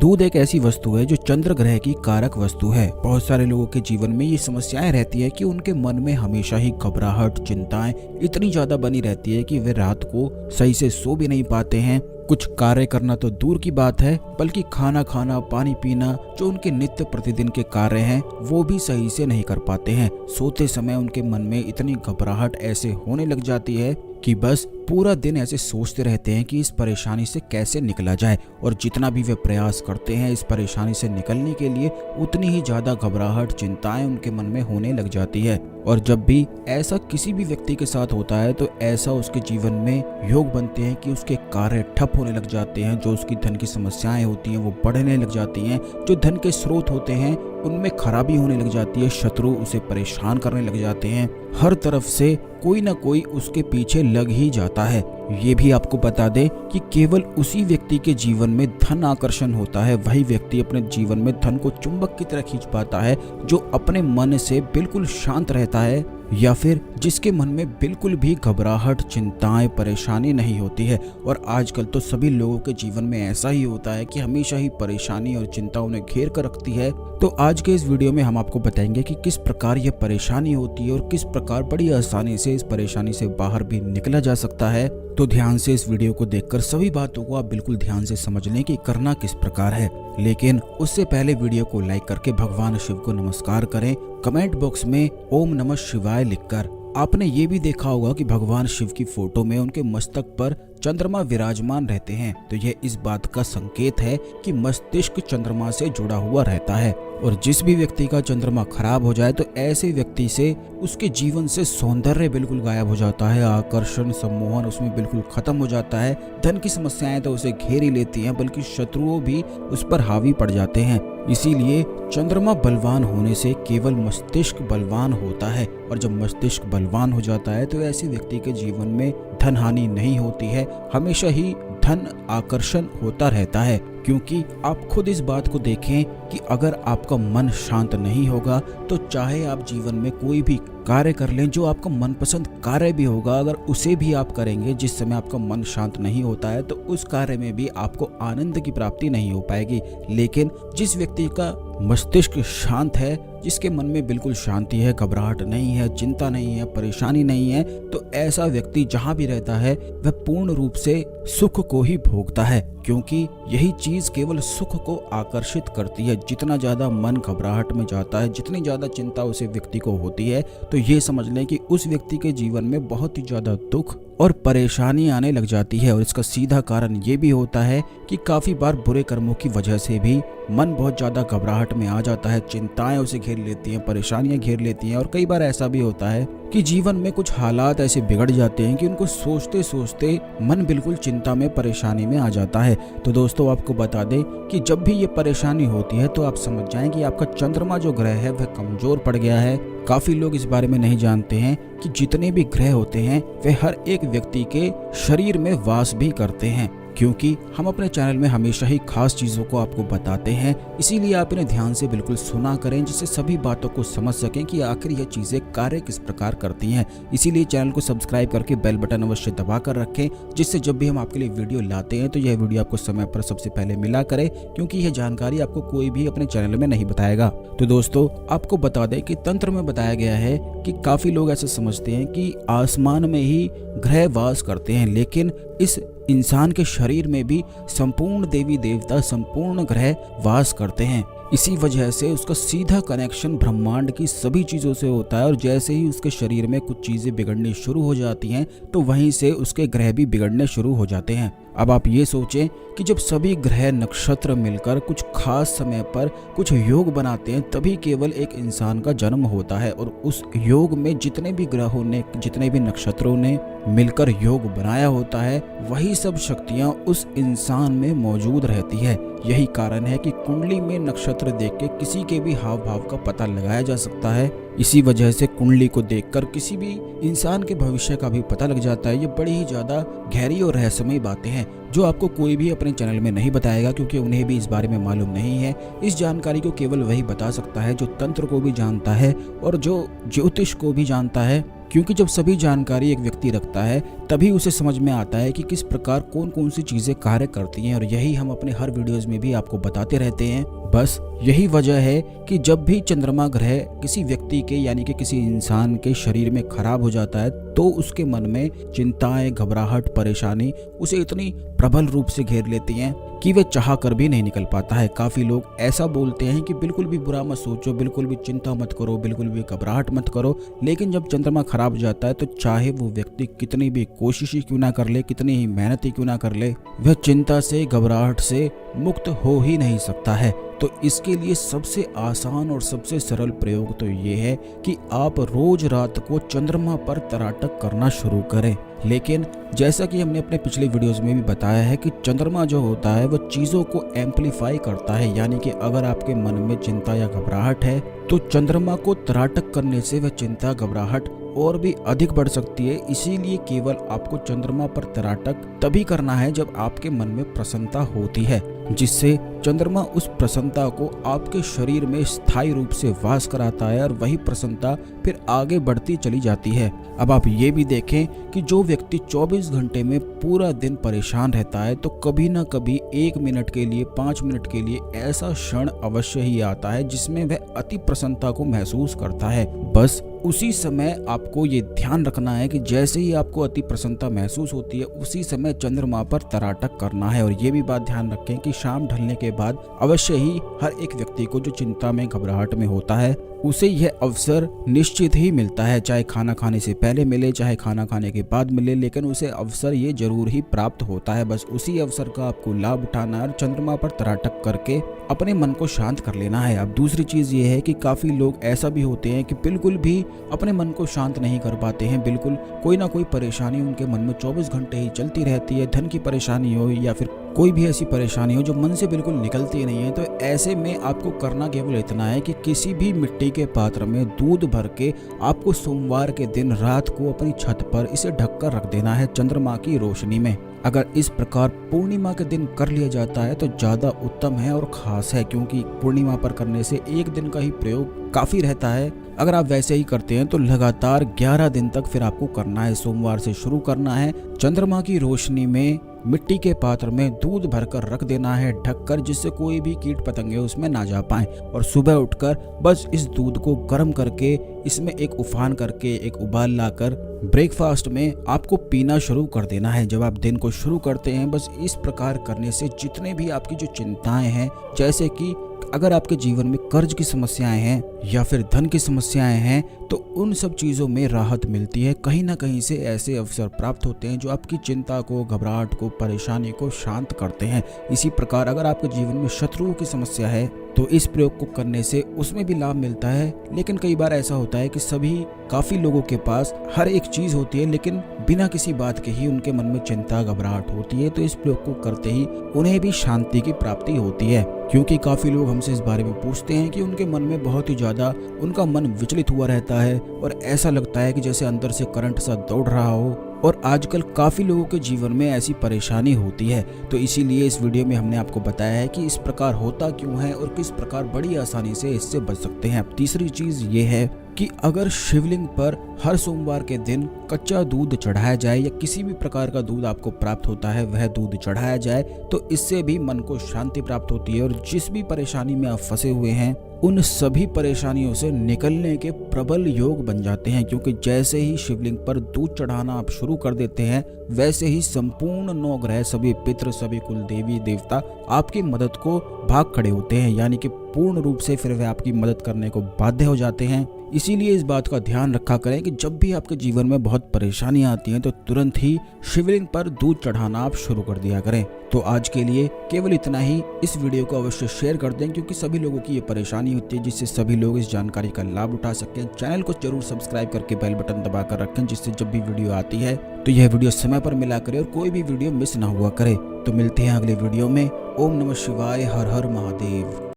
दूध एक ऐसी वस्तु है जो चंद्र ग्रह की कारक वस्तु है। बहुत सारे लोगों के जीवन में ये समस्याएं रहती है कि उनके मन में हमेशा ही घबराहट, चिंताएं इतनी ज्यादा बनी रहती है कि वे रात को सही से सो भी नहीं पाते हैं। कुछ कार्य करना तो दूर की बात है, बल्कि खाना खाना, पानी पीना, जो उनके नित्य प्रतिदिन के कार्य हैं वो भी सही से नहीं कर पाते हैं। सोते समय उनके मन में इतनी घबराहट ऐसे होने लग जाती है कि बस पूरा दिन ऐसे सोचते रहते हैं कि इस परेशानी से कैसे निकला जाए, और जितना भी वे प्रयास करते हैं इस परेशानी से निकलने के लिए, उतनी ही ज्यादा घबराहट, चिंताएं उनके मन में होने लग जाती है। और जब भी ऐसा किसी भी व्यक्ति के साथ होता है तो ऐसा उसके जीवन में योग बनते हैं कि उसके कार्य ठप होने लग जाते हैं, जो उसकी धन की समस्याएं होती हैं वो बढ़ने लग जाती हैं, जो धन के स्रोत होते हैं उनमें खराबी होने लग जाती है, शत्रु उसे परेशान करने लग जाते हैं, हर तरफ से कोई ना कोई उसके पीछे लग ही जाता है। ये भी आपको बता दे कि केवल उसी व्यक्ति के जीवन में धन आकर्षण होता है, वही व्यक्ति अपने जीवन में धन को चुंबक की तरह खींच पाता है जो अपने मन से बिल्कुल शांत रहता है, या फिर जिसके मन में बिल्कुल भी घबराहट, चिंताएं, परेशानी नहीं होती है। और आजकल तो सभी लोगों के जीवन में ऐसा ही होता है कि हमेशा ही परेशानी और चिंता उन्हें घेर कर रखती है। तो आज के इस वीडियो में हम आपको बताएंगे कि किस प्रकार यह परेशानी होती है और किस प्रकार बड़ी आसानी से इस परेशानी से बाहर भी निकला जा सकता है। तो ध्यान से इस वीडियो को देखकर सभी बातों को आप बिल्कुल ध्यान से समझ लें कि करना किस प्रकार है। लेकिन उससे पहले वीडियो को लाइक करके भगवान शिव को नमस्कार करें, कमेंट बॉक्स में ओम नमः शिवाय लिखकर। आपने ये भी देखा होगा कि भगवान शिव की फोटो में उनके मस्तक पर चंद्रमा विराजमान रहते हैं, तो यह इस बात का संकेत है कि मस्तिष्क चंद्रमा से जुड़ा हुआ रहता है। और जिस भी व्यक्ति का चंद्रमा खराब हो जाए तो ऐसे व्यक्ति से उसके जीवन से सौंदर्य बिल्कुल गायब हो जाता है, आकर्षण, सम्मोहन उसमें बिल्कुल खत्म हो जाता है, धन की समस्याएं तो उसे घेर ही लेती हैं, बल्कि शत्रुओं भी उस पर हावी पड़ जाते हैं। इसीलिए चंद्रमा बलवान होने से केवल मस्तिष्क बलवान होता है, और जब मस्तिष्क बलवान हो जाता है तो ऐसे व्यक्ति के जीवन में धन हानि नहीं होती है, हमेशा ही धन आकर्षण होता रहता है। क्योंकि आप खुद इस बात को देखें कि अगर आपका मन शांत नहीं होगा तो चाहे आप जीवन में कोई भी कार्य कर लें, जो आपका मनपसंद कार्य भी होगा, अगर उसे भी आप करेंगे जिस समय आपका मन शांत नहीं होता है, तो उस कार्य में भी आपको आनंद की प्राप्ति नहीं हो पाएगी। लेकिन जिस व्यक्ति का मस्तिष्क शांत है, जिसके मन में बिल्कुल शांति है, घबराहट नहीं है, चिंता नहीं है, परेशानी नहीं है, तो ऐसा व्यक्ति जहाँ भी रहता है वह पूर्ण रूप से सुख को ही भोगता है, क्योंकि यही चीज केवल सुख को आकर्षित करती है। जितना ज्यादा मन घबराहट में जाता है, जितनी ज्यादा चिंता उसे व्यक्ति को होती है, तो ये समझ लें कि उस व्यक्ति के जीवन में बहुत ही ज्यादा दुख और परेशानी आने लग जाती है। और इसका सीधा कारण ये भी होता है कि काफी बार बुरे कर्मों की वजह से भी मन बहुत ज्यादा घबराहट में आ जाता है, चिंताएं उसे घेर लेती हैं, परेशानियां घेर लेती हैं, और कई बार ऐसा भी होता है कि जीवन में कुछ हालात ऐसे बिगड़ जाते हैं कि उनको सोचते सोचते मन बिल्कुल चिंता में, परेशानी में आ जाता है। तो दोस्तों आपको बता दें कि जब भी ये परेशानी होती है तो आप समझ जाएं कि आपका चंद्रमा जो ग्रह है वह कमजोर पड़ गया है। काफी लोग इस बारे में नहीं जानते हैं कि जितने भी ग्रह होते हैं वे हर एक व्यक्ति के शरीर में वास भी करते हैं, क्योंकि हम अपने चैनल में हमेशा ही खास चीजों को आपको बताते हैं। इसीलिए आप इन्हें ध्यान से बिल्कुल सुना करें, जिससे सभी बातों को समझ सकें कि आखिर यह चीजें कार्य किस प्रकार करती हैं। इसीलिए चैनल को सब्सक्राइब करके बेल बटन अवश्य दबा कर रखें, जिससे जब भी हम आपके लिए वीडियो लाते हैं तो यह वीडियो आपको समय पर सबसे पहले मिला करे, क्योंकि यह जानकारी आपको कोई भी अपने चैनल में नहीं बताएगा। तो दोस्तों आपको बता दें कि तंत्र में बताया गया है कि काफी लोग ऐसा समझते हैं कि आसमान में ही ग्रह वास करते हैं, लेकिन इस इंसान के शरीर में भी संपूर्ण देवी देवता, संपूर्ण ग्रह वास करते हैं। इसी वजह से उसका सीधा कनेक्शन ब्रह्मांड की सभी चीजों से होता है, और जैसे ही उसके शरीर में कुछ चीजें बिगड़नी शुरू हो जाती हैं तो वहीं से उसके ग्रह भी बिगड़ने शुरू हो जाते हैं। अब आप ये सोचें कि जब सभी ग्रह नक्षत्र मिलकर कुछ खास समय पर कुछ योग बनाते हैं, तभी केवल एक इंसान का जन्म होता है, और उस योग में जितने भी ग्रहों ने, जितने भी नक्षत्रों ने मिलकर योग बनाया होता है, वही सब शक्तियां उस इंसान में मौजूद रहती है। यही कारण है कि कुंडली में नक्षत्र देख के किसी के भी हाव भाव का पता लगाया जा सकता है। इसी वजह से कुंडली को देखकर किसी भी इंसान के भविष्य का भी पता लग जाता है। ये बड़ी ही ज्यादा गहरी और रहस्यमयी बातें हैं जो आपको कोई भी अपने चैनल में नहीं बताएगा, क्योंकि उन्हें भी इस बारे में मालूम नहीं है। इस जानकारी को केवल वही बता सकता है जो तंत्र को भी जानता है और जो ज्योतिष को भी जानता है। क्योंकि जब सभी जानकारी एक व्यक्ति रखता है तभी उसे समझ में आता है कि किस प्रकार कौन कौन सी चीजें कार्य करती हैं, और यही हम अपने हर वीडियोस में भी आपको बताते रहते हैं। बस यही वजह है कि जब भी चंद्रमा ग्रह किसी व्यक्ति के यानी कि किसी इंसान के शरीर में खराब हो जाता है तो उसके मन में चिंताएं, घबराहट, परेशानी उसे इतनी प्रबल रूप से घेर लेती हैं कि वह चाह कर भी नहीं निकल पाता है। काफी लोग ऐसा बोलते हैं कि बिल्कुल भी बुरा मत सोचो, बिल्कुल भी चिंता मत करो, बिल्कुल भी घबराहट मत करो, लेकिन जब चंद्रमा खराब हो जाता है तो चाहे वो व्यक्ति कितनी भी कोशिश ही क्यों ना कर ले, कितनी ही मेहनत ही क्यों ना कर ले, वह चिंता से, घबराहट से मुक्त हो ही नहीं सकता है। तो इसके लिए सबसे आसान और सबसे सरल प्रयोग तो ये है कि आप रोज रात को चंद्रमा पर तराटक करना शुरू करें। लेकिन जैसा कि हमने अपने पिछले वीडियोस में भी बताया है कि चंद्रमा जो होता है वो चीज़ों को एम्पलीफाई करता है, यानी कि अगर आपके मन में चिंता या घबराहट है तो चंद्रमा को तराटक करने से वह चिंता, घबराहट और भी अधिक बढ़ सकती है। इसीलिए केवल आपको चंद्रमा पर तराटक तभी करना है जब आपके मन में प्रसन्नता होती है, जिससे चंद्रमा उस प्रसन्नता को आपके शरीर में स्थायी रूप से वास कराता है और वही प्रसन्नता फिर आगे बढ़ती चली जाती है। अब आप ये भी देखें कि जो व्यक्ति 24 घंटे में पूरा दिन परेशान रहता है तो कभी ना कभी 1 मिनट के लिए, 5 मिनट के लिए ऐसा क्षण अवश्य ही आता है जिसमें वह अति प्रसन्नता को महसूस करता है। बस उसी समय आपको ये ध्यान रखना है कि जैसे ही आपको अति प्रसन्नता महसूस होती है उसी समय चंद्रमा पर तराटक करना है। और ये भी बात ध्यान रखें कि शाम ढलने के बाद अवश्य ही हर एक व्यक्ति को जो चिंता में, घबराहट में होता है उसे यह अवसर निश्चित ही मिलता है, चाहे खाना खाने से पहले मिले, चाहे खाना खाने के बाद मिले, लेकिन उसे अवसर ये जरूर ही प्राप्त होता है। बस उसी अवसर का आपको लाभ उठाना है और चंद्रमा पर तराटक करके अपने मन को शांत कर लेना है। अब दूसरी चीज ये है कि काफी लोग ऐसा भी होते हैं कि बिल्कुल भी अपने मन को शांत नहीं कर पाते हैं, बिल्कुल कोई ना कोई परेशानी उनके मन में 24 घंटे ही चलती रहती है। धन की परेशानी हो या फिर कोई भी ऐसी परेशानी हो जो मन से बिल्कुल निकलती नहीं है, तो ऐसे में आपको करना केवल इतना है कि किसी भी मिट्टी के पात्र में दूध भर के आपको सोमवार के दिन रात को अपनी छत पर इसे ढककर रख देना है चंद्रमा की रोशनी में। अगर इस प्रकार पूर्णिमा के दिन कर लिया जाता है तो ज्यादा उत्तम है और खास है, क्योंकि पूर्णिमा पर करने से एक दिन का ही प्रयोग काफी रहता है। अगर आप वैसे ही करते हैं तो लगातार 11 दिन तक फिर आपको करना है। सोमवार से शुरू करना है, चंद्रमा की रोशनी में मिट्टी के पात्र में दूध भरकर रख देना है ढककर, जिससे कोई भी कीट पतंगे उसमें ना जा पाएं। और सुबह उठकर बस इस दूध को गर्म करके इसमें एक उफान करके, एक उबाल लाकर ब्रेकफास्ट में आपको पीना शुरू कर देना है। जब आप दिन को शुरू करते हैं बस इस प्रकार करने से जितने भी आपकी जो चिंताएं हैं, जैसे कि अगर आपके जीवन में कर्ज की समस्याएं हैं या फिर धन की समस्याएं हैं, तो उन सब चीज़ों में राहत मिलती है। कहीं ना कहीं से ऐसे अवसर प्राप्त होते हैं जो आपकी चिंता को, घबराहट को, परेशानी को शांत करते हैं। इसी प्रकार अगर आपके जीवन में शत्रुओं की समस्या है तो इस प्रयोग को करने से उसमें भी लाभ मिलता है। लेकिन कई बार ऐसा होता है कि काफ़ी लोगों के पास हर एक चीज़ होती है लेकिन बिना किसी बात के ही उनके मन में चिंता, घबराहट होती है, तो इस प्रयोग को करते ही उन्हें भी शांति की प्राप्ति होती है। क्योंकि काफ़ी लोग हमसे इस बारे में पूछते हैं कि उनके मन में बहुत ही ज़्यादा उनका मन विचलित हुआ रहता है और ऐसा लगता है कि जैसे अंदर से करंट सा दौड़ रहा हो, और आजकल काफ़ी लोगों के जीवन में ऐसी परेशानी होती है। तो इसीलिए इस वीडियो में हमने आपको बताया है कि इस प्रकार होता क्यों है और किस प्रकार बड़ी आसानी से इससे बच सकते हैं। अब तीसरी चीज़ ये है कि अगर शिवलिंग पर हर सोमवार के दिन कच्चा दूध चढ़ाया जाए या किसी भी प्रकार का दूध आपको प्राप्त होता है वह दूध चढ़ाया जाए, तो इससे भी मन को शांति प्राप्त होती है और जिस भी परेशानी में आप फंसे हुए हैं उन सभी परेशानियों से निकलने के प्रबल योग बन जाते हैं। क्योंकि जैसे ही शिवलिंग पर दूध चढ़ाना आप शुरू कर देते हैं वैसे ही संपूर्ण 9 ग्रह, सभी पितृ, सभी कुल देवी देवता आपकी मदद को भाग खड़े होते हैं, यानी कि पूर्ण रूप से फिर वे आपकी मदद करने को बाध्य हो जाते हैं। इसीलिए इस बात का ध्यान रखा करें कि जब भी आपके जीवन में बहुत परेशानियां आती हैं तो तुरंत ही शिवलिंग पर दूध चढ़ाना आप शुरू कर दिया करें। तो आज के लिए केवल इतना ही। इस वीडियो को अवश्य शेयर कर दें क्योंकि सभी लोगों की ये परेशानी होती है, जिससे सभी लोग इस जानकारी का लाभ उठा सकें। चैनल को जरूर सब्सक्राइब करके बेल बटन दबाकर रखें, जिससे जब भी वीडियो आती है तो यह वीडियो समय पर मिला करे और कोई भी वीडियो मिस ना हुआ करे। तो मिलते हैं अगले वीडियो में। ओम नमः शिवाय, हर हर महादेव।